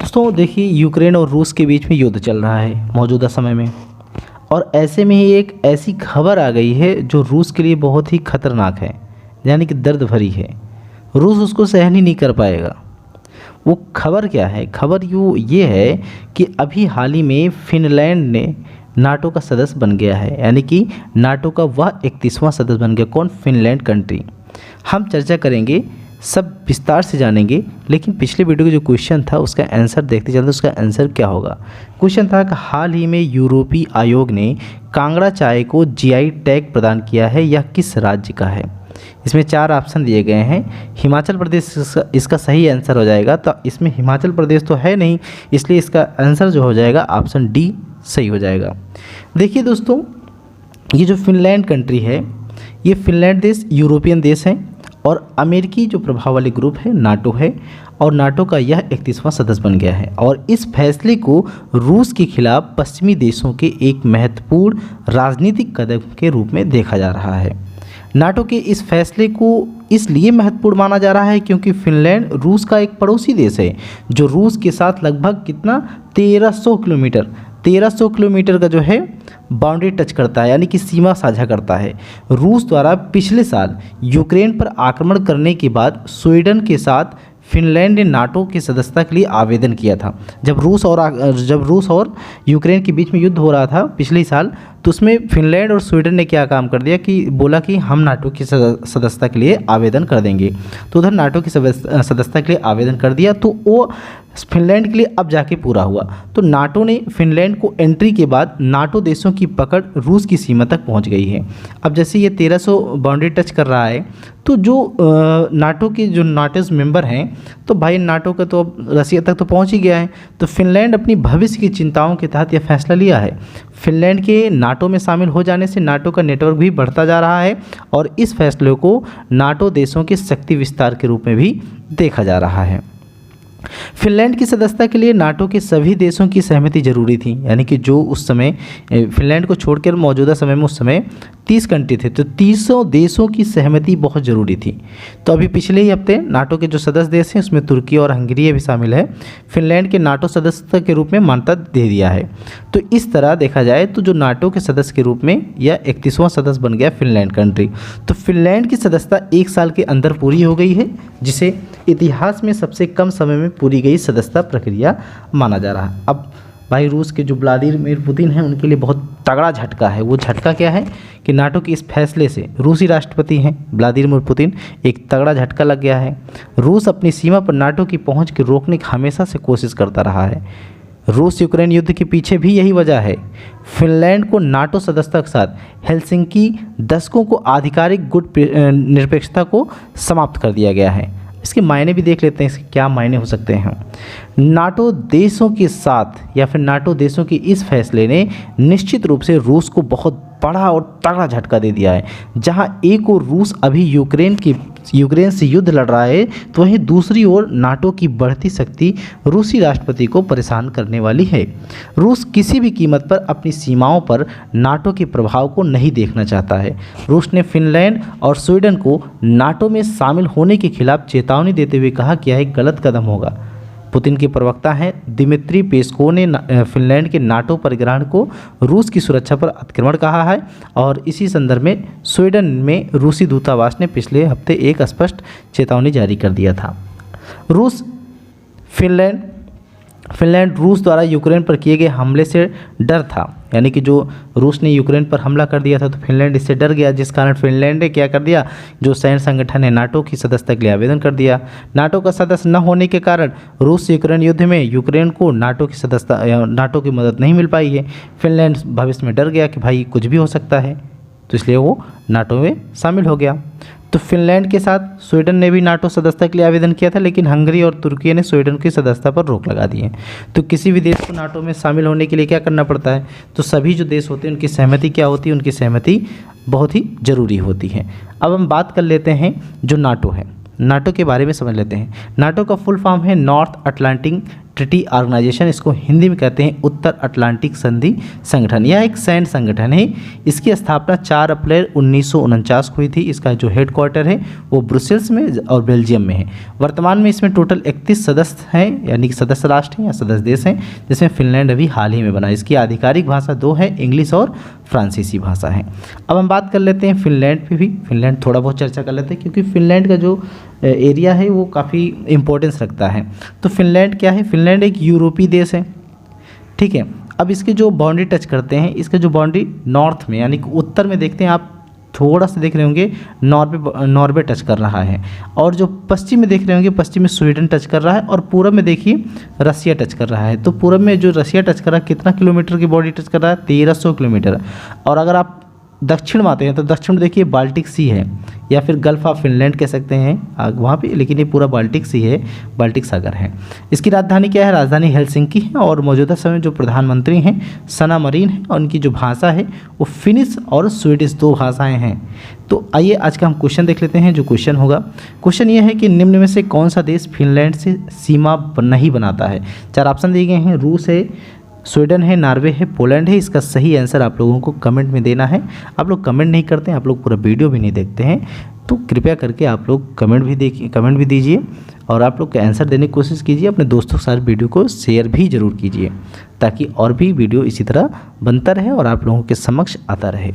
दोस्तों देखिए, यूक्रेन और रूस के बीच में युद्ध चल रहा है मौजूदा समय में, और ऐसे में ही एक ऐसी खबर आ गई है जो रूस के लिए बहुत ही खतरनाक है, यानी कि दर्द भरी है। रूस उसको सहन ही नहीं कर पाएगा। वो खबर क्या है? खबर ये है कि अभी हाल ही में फिनलैंड ने नाटो का सदस्य बन गया है, यानी कि नाटो का वह 31वां सदस्य बन गया। कौन? Finland country. हम चर्चा करेंगे, सब विस्तार से जानेंगे, लेकिन पिछले वीडियो का जो क्वेश्चन था उसका आंसर देखते चलते उसका आंसर क्या होगा। क्वेश्चन था कि हाल ही में यूरोपीय आयोग ने कांगड़ा चाय को जीआई टैग प्रदान किया है, यह किस राज्य का है? इसमें 4 ऑप्शन दिए गए हैं। हिमाचल प्रदेश इसका सही आंसर हो जाएगा। तो इसमें हिमाचल प्रदेश तो है नहीं, इसलिए इसका आंसर जो हो जाएगा ऑप्शन डी सही हो जाएगा। देखिए दोस्तों, ये जो फिनलैंड कंट्री है, ये फिनलैंड देश यूरोपियन देश है और अमेरिकी जो प्रभाव वाले ग्रुप है नाटो है, और नाटो का यह 31वां सदस्य बन गया है। और इस फैसले को रूस के खिलाफ पश्चिमी देशों के एक महत्वपूर्ण राजनीतिक कदम के रूप में देखा जा रहा है। नाटो के इस फैसले को इसलिए महत्वपूर्ण माना जा रहा है क्योंकि फिनलैंड रूस का एक पड़ोसी देश है, जो रूस के साथ लगभग कितना 1300 किलोमीटर का जो है बाउंड्री टच करता है, यानी कि सीमा साझा करता है। रूस द्वारा पिछले साल यूक्रेन पर आक्रमण करने के बाद स्वीडन के साथ फिनलैंड ने नाटो की सदस्यता के लिए आवेदन किया था। जब रूस और यूक्रेन के बीच में युद्ध हो रहा था पिछले साल, तो उसमें फिनलैंड और स्वीडन ने क्या काम कर दिया कि बोला कि हम नाटो की सदस्यता के लिए आवेदन कर देंगे। तो उधर नाटो की सदस्यता के लिए आवेदन कर दिया, तो वो फिनलैंड के लिए अब जाके पूरा हुआ। तो नाटो ने फिनलैंड को एंट्री के बाद नाटो देशों की पकड़ रूस की सीमा तक पहुंच गई है। अब जैसे ये 1300 बाउंड्री टच कर रहा है, तो जो नाटो के जो नाटोज मेंबर हैं, तो भाई नाटो का तो अब रसिया तक तो पहुंच ही गया है। तो फिनलैंड अपनी भविष्य की चिंताओं के तहत यह फैसला लिया है। फिनलैंड के नाटो में शामिल हो जाने से नाटो का नेटवर्क भी बढ़ता जा रहा है, और इस फैसले को नाटो देशों के शक्ति विस्तार के रूप में भी देखा जा रहा है। फिनलैंड की सदस्यता के लिए नाटो के सभी देशों की सहमति जरूरी थी, यानी कि जो उस समय फिनलैंड को छोड़कर मौजूदा समय में उस समय 30 कंट्री थे, तो 300 देशों की सहमति बहुत ज़रूरी थी। तो अभी पिछले ही हफ्ते नाटो के जो सदस्य देश हैं उसमें तुर्की और हंगरी भी शामिल है, फिनलैंड के नाटो सदस्यता के रूप में मान्यता दे दिया है। तो इस तरह देखा जाए तो जो नाटो के सदस्य के रूप में यह 31वां सदस्य बन गया फिनलैंड कंट्री। तो फिनलैंड की सदस्यता 1 साल के अंदर पूरी हो गई है, जिसे इतिहास में सबसे कम समय में पूरी गई सदस्यता प्रक्रिया माना जा रहा है। अब भाई रूस के जो व्लादिमीर पुतिन हैं उनके लिए बहुत तगड़ा झटका है। वो झटका क्या है कि नाटो के इस फैसले से रूसी राष्ट्रपति हैं व्लादिमीर पुतिन, एक तगड़ा झटका लग गया है। रूस अपनी सीमा पर नाटो की पहुंच को रोकने की हमेशा से कोशिश करता रहा है। रूस यूक्रेन युद्ध के पीछे भी यही वजह है। फिनलैंड को नाटो सदस्यता के साथ हेलसिंकी दशकों को आधिकारिक गुट निरपेक्षता को समाप्त कर दिया गया है। इसके मायने भी देख लेते हैं, इसके क्या मायने हो सकते हैं। नाटो देशों के साथ या फिर नाटो देशों के इस फैसले ने निश्चित रूप से रूस को बहुत बड़ा और तगड़ा झटका दे दिया है। जहां एक ओर रूस अभी यूक्रेन से युद्ध लड़ रहा है, तो वहीं दूसरी ओर नाटो की बढ़ती शक्ति रूसी राष्ट्रपति को परेशान करने वाली है। रूस किसी भी कीमत पर अपनी सीमाओं पर नाटो के प्रभाव को नहीं देखना चाहता है। रूस ने फिनलैंड और स्वीडन को नाटो में शामिल होने के खिलाफ चेतावनी देते हुए कहा कि यह एक गलत कदम होगा। पुतिन के प्रवक्ता हैं दिमित्री पेस्कोव ने फिनलैंड के नाटो परिग्रहण को रूस की सुरक्षा पर अतिक्रमण कहा है, और इसी संदर्भ में स्वीडन में रूसी दूतावास ने पिछले हफ्ते एक स्पष्ट चेतावनी जारी कर दिया था। फिनलैंड रूस द्वारा यूक्रेन पर किए गए हमले से डर था, यानी कि जो रूस ने यूक्रेन पर हमला कर दिया था तो फिनलैंड इससे डर गया, जिस कारण फिनलैंड ने क्या कर दिया, जो सैन्य संगठन है नाटो की सदस्यता के लिए आवेदन कर दिया। नाटो का सदस्य न होने के कारण रूस यूक्रेन युद्ध में यूक्रेन को नाटो की सदस्यता या नाटो की मदद नहीं मिल पाई है। फिनलैंड भविष्य में डर गया कि भाई कुछ भी हो सकता है, तो इसलिए वो नाटो में शामिल हो गया। तो फिनलैंड के साथ स्वीडन ने भी नाटो सदस्यता के लिए आवेदन किया था, लेकिन हंगरी और तुर्की ने स्वीडन की सदस्यता पर रोक लगा दी है। तो किसी भी देश को नाटो में शामिल होने के लिए क्या करना पड़ता है, तो सभी जो देश होते हैं उनकी सहमति क्या होती है, उनकी सहमति बहुत ही ज़रूरी होती है। अब हम बात कर लेते हैं जो नाटो है, नाटो के बारे में समझ लेते हैं। नाटो का फुल फॉर्म है नॉर्थ अटलांटिक ट्रीटी ऑर्गेनाइजेशन, इसको हिंदी में कहते हैं उत्तर अटलांटिक संधि संगठन। यह एक सैन्य संगठन है। इसकी स्थापना 4 अप्रैल 1949 को हुई थी। इसका जो हेडक्वार्टर है वो ब्रुसेल्स में और बेल्जियम में है। वर्तमान में इसमें टोटल 31 सदस्य हैं, यानी कि सदस्य राष्ट्र हैं या सदस्य देश हैं, जिसमें फिनलैंड अभी हाल ही में बना। इसकी आधिकारिक भाषा 2 है, इंग्लिश और फ्रांसीसी भाषा है। अब हम बात कर लेते हैं फिनलैंड पे भी। फिनलैंड थोड़ा बहुत चर्चा कर लेते हैं, क्योंकि फिनलैंड का जो एरिया है वो काफ़ी इम्पोर्टेंस रखता है। तो फिनलैंड क्या है? फिनलैंड एक यूरोपीय देश है, ठीक है। अब इसके जो बाउंड्री टच करते हैं, इसके जो बाउंड्री नॉर्थ में यानी कि उत्तर में देखते हैं आप, थोड़ा सा देख रहे होंगे नॉर्वे टच कर रहा है, और जो पश्चिम में देख रहे होंगे, पश्चिम में स्वीडन टच कर रहा है, और पूरब में देखिए रसिया टच कर रहा है। तो पूरब में जो रसिया टच कर रहा है, कितना किलोमीटर की बॉडी टच कर रहा है? 1300 किलोमीटर। और अगर आप दक्षिण में आते हैं तो दक्षिण में देखिए बाल्टिक सी है, या फिर गल्फ ऑफ फिनलैंड कह सकते हैं वहाँ पे, लेकिन ये पूरा बाल्टिक सी है, बाल्टिक सागर है। इसकी राजधानी क्या है? राजधानी हेलसिंकी है। और मौजूदा समय में जो प्रधानमंत्री हैं सना मरीन है, और उनकी जो भाषा है वो फिनिश और स्वीडिश 2 भाषाएं हैं। तो आइए आज का हम क्वेश्चन देख लेते हैं। जो क्वेश्चन होगा, क्वेश्चन ये है कि निम्न में से कौन सा देश फिनलैंड से सीमा नहीं बनाता है? 4 ऑप्शन दिए गए हैं, रूस है, स्वीडन है, नॉर्वे है, पोलैंड है। इसका सही आंसर आप लोगों को कमेंट में देना है। आप लोग कमेंट नहीं करते हैं, आप लोग पूरा वीडियो भी नहीं देखते हैं, तो कृपया करके आप लोग कमेंट भी दीजिए, और आप लोग आंसर देने की कोशिश कीजिए। अपने दोस्तों के साथ वीडियो को शेयर भी ज़रूर कीजिए, ताकि और भी वीडियो इसी तरह बनता रहे और आप लोगों के समक्ष आता रहे।